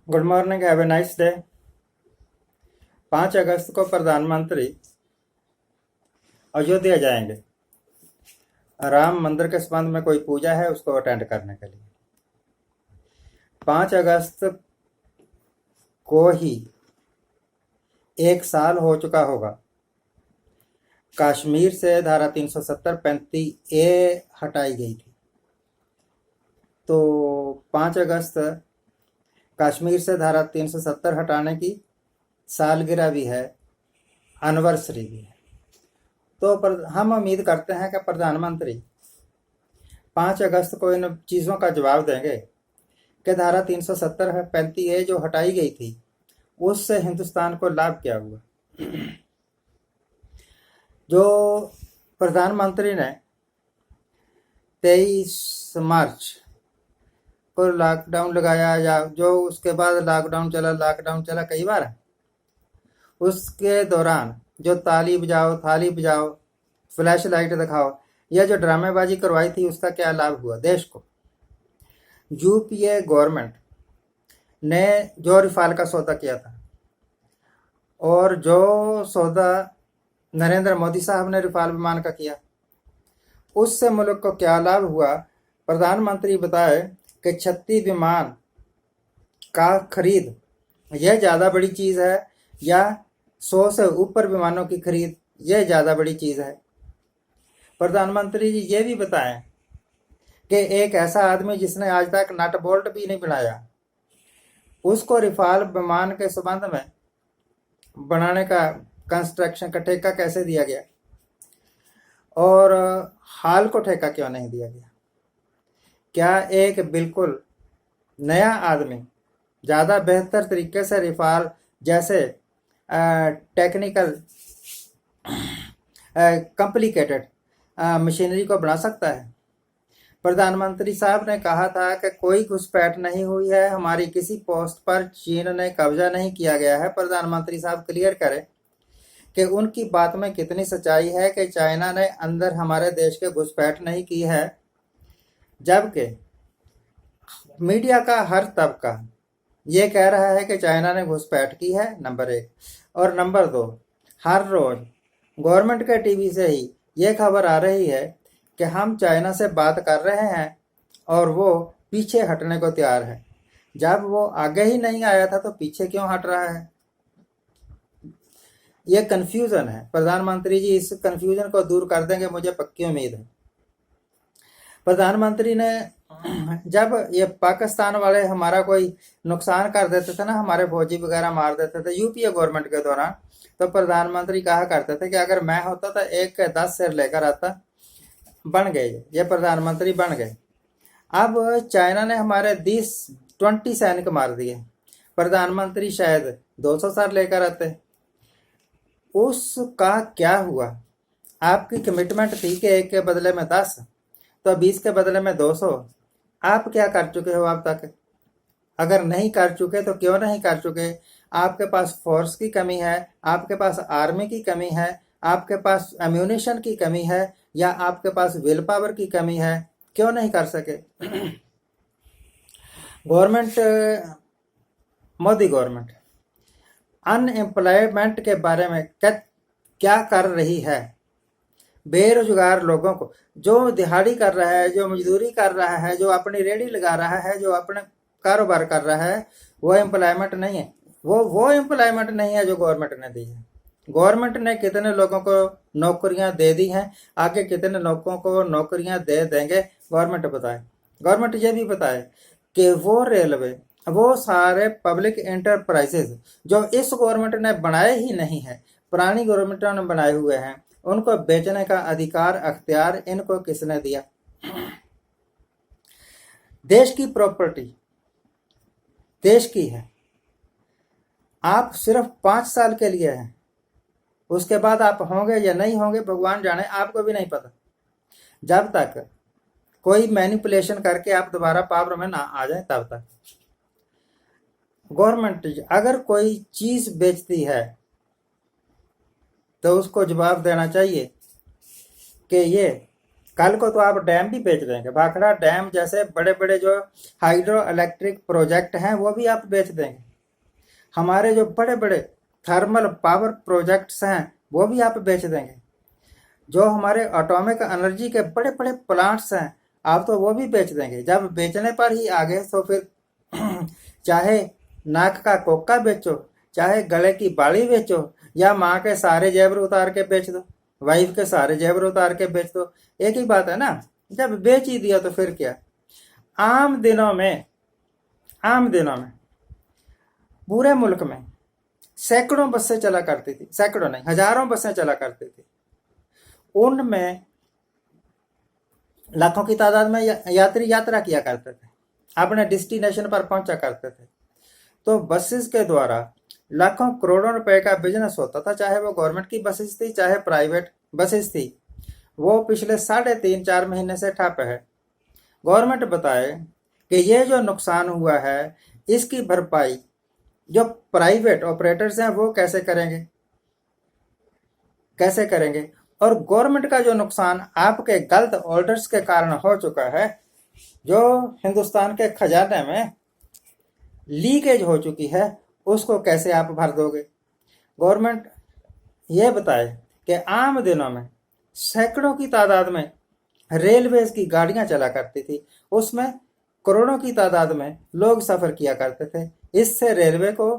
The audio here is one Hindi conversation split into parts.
Good morning, have a nice day. 5 अगस्त को प्रधानमंत्री अयोध्या जाएंगे। राम मंदिर के संबंध में कोई पूजा है, उसको अटेंड करने के लिए 5 अगस्त को ही 1 साल हो चुका होगा। कश्मीर से धारा 370-35A हटाई गई थी, तो 5 अगस्त कश्मीर से धारा 370 हटाने की सालगिरह भी है, एनिवर्सरी भी है। तो हम उम्मीद करते हैं कि प्रधानमंत्री 5 अगस्त को इन चीज़ों का जवाब देंगे कि धारा 370-35A जो हटाई गई थी उससे हिंदुस्तान को लाभ क्या हुआ। जो प्रधानमंत्री ने 23 मार्च को लॉकडाउन लगाया, या जो उसके बाद लॉकडाउन चला कई बार, उसके दौरान जो ताली बजाओ, थाली बजाओ, फ्लैश लाइट दिखाओ, यह जो ड्रामेबाजी करवाई थी उसका क्या लाभ हुआ देश को। यूपीए गवर्नमेंट ने जो रिफाल का सौदा किया था और जो सौदा नरेंद्र मोदी साहब ने रिफाल विमान का किया, उससे मुल्क को क्या लाभ हुआ। प्रधानमंत्री बताए कि 36 विमान का खरीद यह ज़्यादा बड़ी चीज़ है, या 100 से ऊपर विमानों की खरीद यह ज़्यादा बड़ी चीज़ है। प्रधानमंत्री जी ये भी बताएं कि एक ऐसा आदमी जिसने आज तक नट बोल्ट भी नहीं बनाया, उसको रिफाल विमान के संबंध में बनाने का कंस्ट्रक्शन का ठेका कैसे दिया गया, और हाल को ठेका क्यों नहीं दिया गया। क्या एक बिल्कुल नया आदमी ज़्यादा बेहतर तरीके से रिफाल जैसे टेक्निकल कॉम्प्लिकेटेड मशीनरी को बना सकता है। प्रधानमंत्री साहब ने कहा था कि कोई घुसपैठ नहीं हुई है, हमारी किसी पोस्ट पर चीन ने कब्जा नहीं किया गया है। प्रधानमंत्री साहब क्लियर करें कि उनकी बात में कितनी सच्चाई है कि चाइना ने अंदर हमारे देश के घुसपैठ नहीं की है, जबकि मीडिया का हर तबका ये कह रहा है कि चाइना ने घुसपैठ की है, नंबर 1। और नंबर 2, हर रोज गवर्नमेंट के टीवी से ही ये खबर आ रही है कि हम चाइना से बात कर रहे हैं और वो पीछे हटने को तैयार है। जब वो आगे ही नहीं आया था तो पीछे क्यों हट रहा है। ये कंफ्यूजन है। प्रधानमंत्री जी इस कंफ्यूजन को दूर कर देंगे, मुझे पक्की उम्मीद है। प्रधानमंत्री ने जब ये पाकिस्तान वाले हमारा कोई नुकसान कर देते थे ना, हमारे फौजी वगैरह मार देते थे यूपीए गवर्नमेंट के दौरान, तो प्रधानमंत्री कहा करते थे कि अगर मैं होता तो 1 के 10 सिर लेकर आता। बन गए, ये प्रधानमंत्री बन गए। अब चाइना ने हमारे 20 सैनिक मार दिए, प्रधानमंत्री शायद 200 सर लेकर आते। उसका क्या हुआ। आपकी कमिटमेंट थी कि 1 के बदले में 10, तो 20 के बदले में 200। आप क्या कर चुके हो अब तक। अगर नहीं कर चुके तो क्यों नहीं कर चुके। आपके पास फोर्स की कमी है, आपके पास आर्मी की कमी है, आपके पास एम्यूनिशन की कमी है, या आपके पास विल पावर की कमी है, क्यों नहीं कर सके। गवर्नमेंट, मोदी गवर्नमेंट अनएम्प्लॉयमेंट के बारे में क्या कर रही है। बेरोजगार लोगों को, जो दिहाड़ी कर रहा है, जो मजदूरी कर रहा है, जो अपनी रेहड़ी लगा रहा है, जो अपने कारोबार कर रहा है, वो एम्प्लॉयमेंट नहीं है। वो एम्प्लॉयमेंट नहीं है जो गवर्नमेंट ने दी है। गवर्नमेंट ने कितने लोगों को नौकरियां दे दी हैं, आगे कितने लोगों को नौकरियां दे देंगे, गवर्नमेंट बताए। गवर्नमेंट ये भी बताए कि वो रेलवे, वो सारे पब्लिक एंटरप्राइजेज जो इस गवर्नमेंट ने बनाए ही नहीं है, पुरानी गवर्नमेंटों ने बनाए हुए हैं, उनको बेचने का अधिकार, अख्तियार इनको किसने दिया। देश की प्रॉपर्टी देश की है। आप सिर्फ 5 साल के लिए हैं, उसके बाद आप होंगे या नहीं होंगे भगवान जाने, आपको भी नहीं पता। जब तक कोई मैनिपुलेशन करके आप दोबारा पावर में ना आ जाए तब तक। गवर्नमेंट अगर कोई चीज बेचती है तो उसको जवाब देना चाहिए कि ये कल को तो आप डैम भी बेच देंगे, भाखड़ा डैम जैसे बड़े बड़े जो हाइड्रो इलेक्ट्रिक प्रोजेक्ट हैं वो भी आप बेच देंगे। हमारे जो बड़े बड़े थर्मल पावर प्रोजेक्ट्स हैं वो भी आप बेच देंगे। जो हमारे एटॉमिक एनर्जी के बड़े बड़े प्लांट्स हैं आप तो वो भी बेच देंगे। जब बेचने पर ही आगे तो फिर चाहे नाक का कोका बेचो, चाहे गले की बाली बेचो, या माँ के सारे जेवर उतार के बेच दो, वाइफ के सारे जेवर उतार के बेच दो, एक ही बात है ना। जब बेच ही दिया तो फिर क्या। आम दिनों में पूरे मुल्क में सैकड़ों बसें चला करती थी, सैकड़ों नहीं हजारों बसें चला करती थी। उनमें लाखों की तादाद में यात्री यात्रा किया करते थे, अपने डेस्टिनेशन पर पहुंचा करते थे। तो बसेस के द्वारा लाखों करोड़ों रुपए का बिजनेस होता था, चाहे वो गवर्नमेंट की बसेस थी चाहे प्राइवेट बसेस थी। वो पिछले 3.5-4 महीने से ठप है। गवर्नमेंट बताए कि ये जो नुकसान हुआ है इसकी भरपाई जो प्राइवेट ऑपरेटर्स हैं वो कैसे करेंगे। और गवर्नमेंट का जो नुकसान आपके गलत ऑर्डर्स के कारण हो चुका है, जो हिंदुस्तान के खजाने में लीकेज हो चुकी है, उसको कैसे आप भर दोगे। गवर्नमेंट ये बताए कि आम दिनों में सैकड़ों की तादाद में रेलवेज की गाड़ियां चला करती थी, उसमें करोड़ों की तादाद में लोग सफर किया करते थे। इससे रेलवे को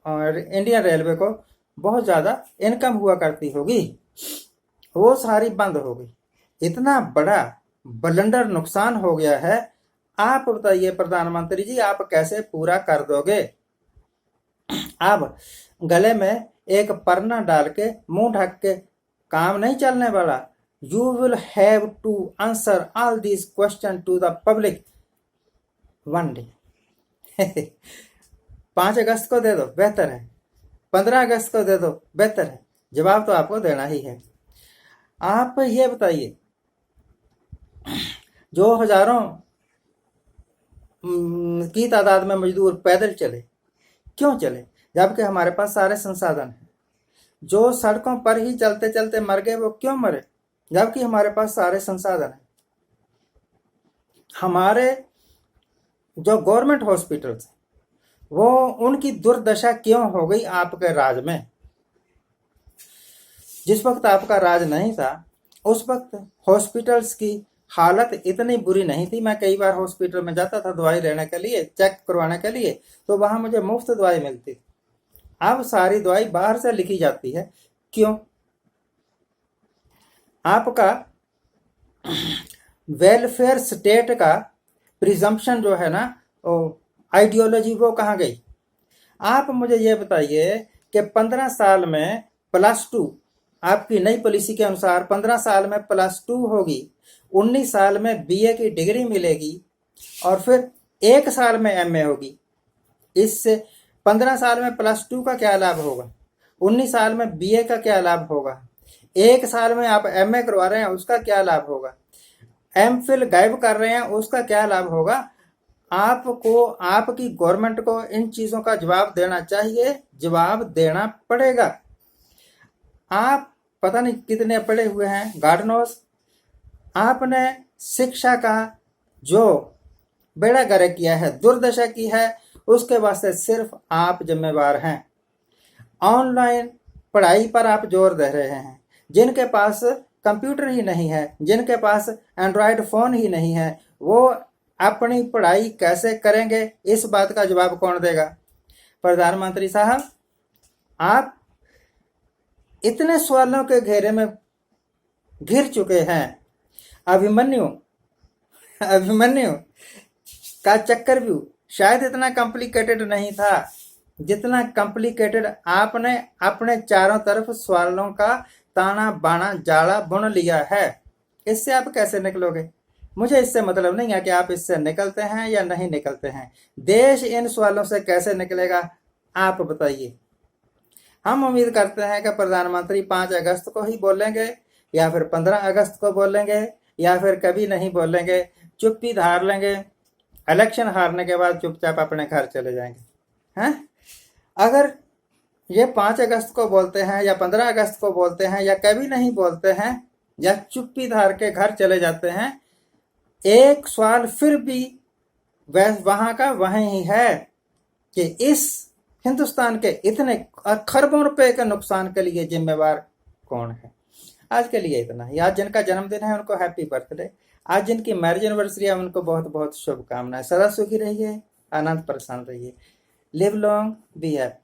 और इंडियन रेलवे को बहुत ज्यादा इनकम हुआ करती होगी, वो सारी बंद हो गई। इतना बड़ा बलंडर नुकसान हो गया है। आप बताइए प्रधानमंत्री जी, आप कैसे पूरा कर दोगे। आप गले में एक परना डाल के मुंह ढक के काम नहीं चलने वाला। You will have to answer all this question to the public one day. 5 अगस्त को दे दो बेहतर है, 15 अगस्त को दे दो बेहतर है, जवाब तो आपको देना ही है। आप ये बताइए, जो हजारों की तादाद में मजदूर पैदल चले, क्यों चले जबकि हमारे पास सारे संसाधन हैं। जो सड़कों पर ही चलते चलते मर गए वो क्यों मरे जबकि हमारे पास सारे संसाधन हैं। हमारे जो गवर्नमेंट हॉस्पिटल्स वो उनकी दुर्दशा क्यों हो गई आपके राज में। जिस वक्त आपका राज नहीं था उस वक्त हॉस्पिटल्स की हालत इतनी बुरी नहीं थी। मैं कई बार हॉस्पिटल में जाता था दवाई लेने के लिए, चेक करवाने के लिए, तो वहां मुझे मुफ्त दवाई मिलती थी। अब सारी दवाई बाहर से लिखी जाती है, क्यों। आपका वेलफेयर स्टेट का प्रिजम्पशन जो है ना, आइडियोलॉजी वो कहाँ गई। आप मुझे ये बताइए कि 15 साल में +2, आपकी नई पॉलिसी के अनुसार 15 साल में +2 होगी, 19 साल में बीए की डिग्री मिलेगी और फिर 1 साल में एमए होगी। इससे 15 साल में +2 का क्या लाभ होगा, 19 साल में बीए का क्या लाभ होगा, 1 साल में आप एमए करवा रहे हैं उसका क्या लाभ होगा, एमफिल गायब कर रहे हैं उसका क्या लाभ होगा। आपको, आपकी गवर्नमेंट को इन चीजों का जवाब देना चाहिए, जवाब देना पड़ेगा। आप पता नहीं कितने पढ़े हुए हैं, गॉड नोस। आपने शिक्षा का जो बेड़ा गर्क किया है, दुर्दशा की है, उसके वास्ते सिर्फ आप जिम्मेवार हैं। ऑनलाइन पढ़ाई पर आप जोर दे रहे हैं। जिनके पास कंप्यूटर ही नहीं है, जिनके पास एंड्रॉयड फोन ही नहीं है, वो अपनी पढ़ाई कैसे करेंगे, इस बात का जवाब कौन देगा। प्रधानमंत्री साहब, आप इतने सवालों के घेरे में घिर चुके हैं। अभिमन्यु का चक्रव्यूह शायद इतना कॉम्प्लिकेटेड नहीं था जितना कॉम्प्लिकेटेड आपने अपने चारों तरफ सवालों का ताना बाना जाला बुन लिया है। इससे आप कैसे निकलोगे, मुझे इससे मतलब नहीं है कि आप इससे निकलते हैं या नहीं निकलते हैं। देश इन सवालों से कैसे निकलेगा आप बताइए। हम उम्मीद करते हैं कि प्रधानमंत्री 5 अगस्त को ही बोलेंगे या फिर 15 अगस्त को बोलेंगे या फिर कभी नहीं बोलेंगे, चुप्पी धार लेंगे, इलेक्शन हारने के बाद चुपचाप अपने घर चले जाएंगे। हैं, अगर ये 5 अगस्त को बोलते हैं या 15 अगस्त को बोलते हैं या कभी नहीं बोलते हैं या चुप्पी धार के घर चले जाते हैं, एक सवाल फिर भी वहां का वहीं है कि इस हिंदुस्तान के इतने खरबों रुपए के नुकसान के लिए जिम्मेवार कौन है। आज के लिए इतना ही। आज जिनका जन्मदिन है उनको हैप्पी बर्थडे, आज जिनकी मैरिज एनिवर्सरी है उनको बहुत बहुत शुभकामनाएं। सदा सुखी रहिए, आनंद परेशान रहिए। Live long, be happy.